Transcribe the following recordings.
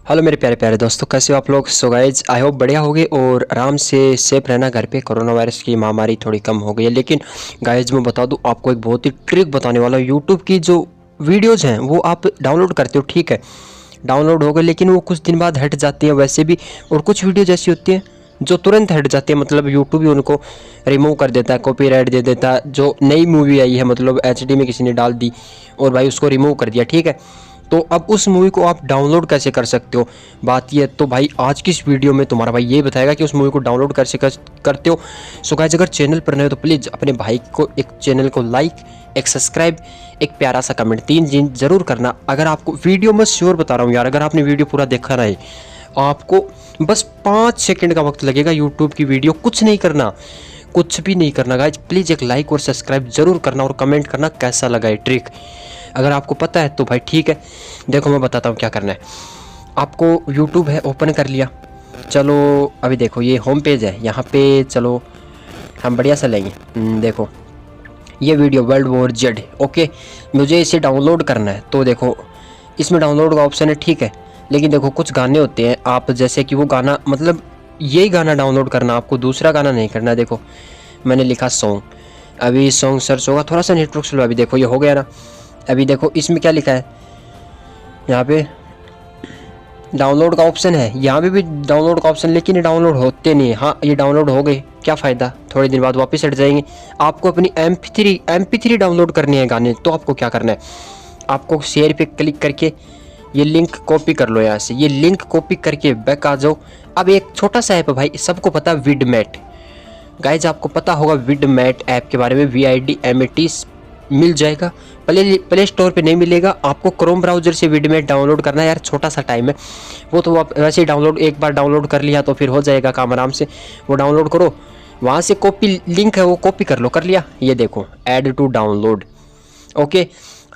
Hello मेरे प्यारे प्यारे दोस्तों, कैसे हो आप लोग। सो गाइज आई होप बढ़िया होगे और आराम से सेफ रहना घर पे। कोरोना वायरस की महामारी थोड़ी कम हो गई है, लेकिन गाइज मैं बता दूं आपको एक बहुत ही ट्रिक बताने वाला हूं। यूट्यूब की जो वीडियोज़ हैं वो आप डाउनलोड करते हो, ठीक है, डाउनलोड हो गए, लेकिन वो कुछ दिन बाद हट जाती हैं वैसे भी। और कुछ वीडियोज ऐसी होती हैं जो तुरंत हट जाती है, मतलब यूट्यूब ही उनको रिमूव कर देता है, कॉपीराइट दे देता है। जो नई मूवी आई है, मतलब एचडी में किसी ने डाल दी और भाई उसको रिमूव कर दिया, ठीक है। तो अब उस मूवी को आप डाउनलोड कैसे कर सकते हो, बात ये है। तो भाई आज की इस वीडियो में तुम्हारा भाई ये बताएगा कि उस मूवी को डाउनलोड कैसे करते हो। सो गाइस अगर चैनल पर नए हो तो प्लीज़ अपने भाई को एक चैनल को लाइक, एक सब्सक्राइब, एक प्यारा सा कमेंट, 3 चीज जरूर करना। अगर आपको वीडियो मैं श्योर बता रहा हूँ यार, अगर आपने वीडियो पूरा देखा रहा है, आपको बस 5 सेकंड का वक्त लगेगा यूट्यूब की वीडियो, कुछ नहीं करना, कुछ भी नहीं करना गाइज। प्लीज़ एक लाइक और सब्सक्राइब जरूर करना और कमेंट करना कैसा लगा ये ट्रिक। अगर आपको पता है तो भाई ठीक है, देखो मैं बताता हूँ क्या करना है। आपको यूट्यूब है ओपन कर लिया, चलो अभी देखो ये होम पेज है, यहाँ पे चलो हम बढ़िया सा लेंगे। देखो ये video world war Z, okay, मुझे इसे डाउनलोड करना है। तो देखो इसमें डाउनलोड का ऑप्शन है, ठीक है, लेकिन देखो कुछ गाने होते हैं, आप जैसे कि वो गाना, मतलब यही गाना डाउनलोड करना, आपको दूसरा गाना नहीं करना। देखो मैंने लिखा सॉन्ग, अभी सॉन्ग सर्च होगा, थोड़ा सा नेटवर्क स्लो। अभी देखो ये हो गया ना। अभी देखो इसमें क्या लिखा है, यहाँ पे डाउनलोड का ऑप्शन है, यहाँ पे भी डाउनलोड का ऑप्शन, लेकिन ये डाउनलोड होते नहीं है। हाँ ये डाउनलोड हो गए, क्या फ़ायदा, थोड़े दिन बाद वापस हट जाएंगे। आपको अपनी MP3 डाउनलोड करनी है गाने, तो आपको क्या करना है, आपको शेयर पे क्लिक करके ये लिंक कॉपी कर लो यहाँ से। ये लिंक कॉपी करके बैक आ जाओ। अब एक छोटा सा ऐप है भाई, सबको पता है, विडमेट। गाइज आपको पता होगा विडमेट ऐप के बारे में, VIDMAT मिल जाएगा। प्ले स्टोर पे नहीं मिलेगा, आपको क्रोम ब्राउज़र से विडमेट डाउनलोड करना है। यार छोटा सा टाइम है वो, तो आप वैसे ही डाउनलोड, एक बार डाउनलोड कर लिया तो फिर हो जाएगा काम आराम से। वो डाउनलोड करो, वहाँ से कॉपी लिंक है वो कॉपी कर लो, कर लिया। ये देखो ऐड टू डाउनलोड, ओके।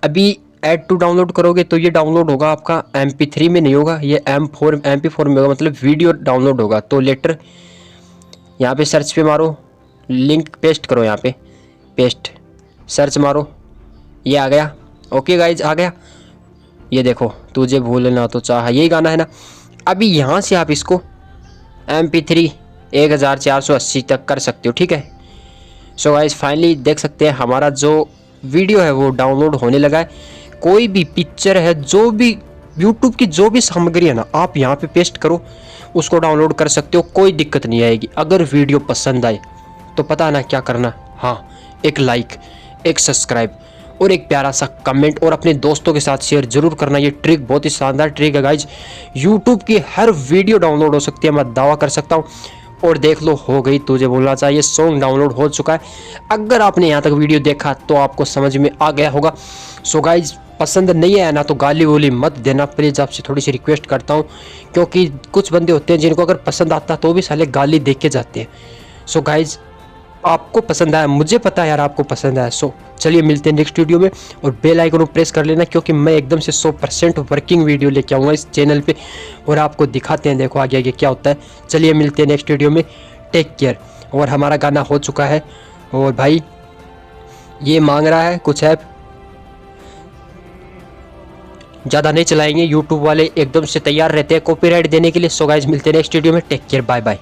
अभी ऐड टू डाउनलोड करोगे तो ये डाउनलोड होगा आपका MP3 में नहीं होगा, ये MP4 में होगा, मतलब वीडियो डाउनलोड होगा। तो लेटर यहाँ पे सर्च पे मारो, लिंक पेस्ट करो, यहाँ पे पेस्ट, सर्च मारो, ये आ गया। ओके गाइज आ गया। ये देखो तुझे भूलना तो चाहा, यही गाना है ना। अभी यहाँ से आप इसको MP3 1480 तक कर सकते हो, ठीक है। सो गाइज फाइनली देख सकते हैं हमारा जो वीडियो है वो डाउनलोड होने लगा है। कोई भी पिक्चर है, जो भी यूट्यूब की जो भी सामग्री है ना, आप यहाँ पे पेस्ट करो, उसको डाउनलोड कर सकते हो, कोई दिक्कत नहीं आएगी। अगर वीडियो पसंद आए तो पता है ना क्या करना, हाँ एक लाइक, एक सब्सक्राइब और एक प्यारा सा कमेंट, और अपने दोस्तों के साथ शेयर जरूर करना। ये ट्रिक बहुत ही शानदार ट्रिक है गाइज, यूट्यूब की हर वीडियो डाउनलोड हो सकती है, मैं दावा कर सकता हूँ। और देख लो हो गई तुझे बोलना चाहिए, सॉन्ग डाउनलोड हो चुका है। अगर आपने यहाँ तक वीडियो देखा तो आपको समझ में आ गया होगा। सो गाइज पसंद नहीं आया ना तो गाली वोली मत देना प्लीज़, आपसे थोड़ी सी रिक्वेस्ट करता हूँ, क्योंकि कुछ बंदे होते हैं जिनको अगर पसंद आता तो भी साले गाली दे के जाते हैं। सो गाइज आपको पसंद आया, मुझे पता है यार आपको पसंद आया। सो चलिए मिलते हैं नेक्स्ट वीडियो में, और बेल आइकन को प्रेस कर लेना, क्योंकि मैं एकदम से 100% वर्किंग वीडियो लेके आऊँगा इस चैनल पे, और आपको दिखाते हैं, देखो आगे आगे क्या होता है। चलिए मिलते हैं नेक्स्ट वीडियो में, टेक केयर। और हमारा गाना हो चुका है, और भाई ये मांग रहा है कुछ ऐप, ज़्यादा नहीं चलाएंगे, यूट्यूब वाले एकदम से तैयार रहते हैं कॉपीराइट देने के लिए। सो गाइज मिलते हैं नेक्स्ट वीडियो में, टेक केयर, बाय बाय।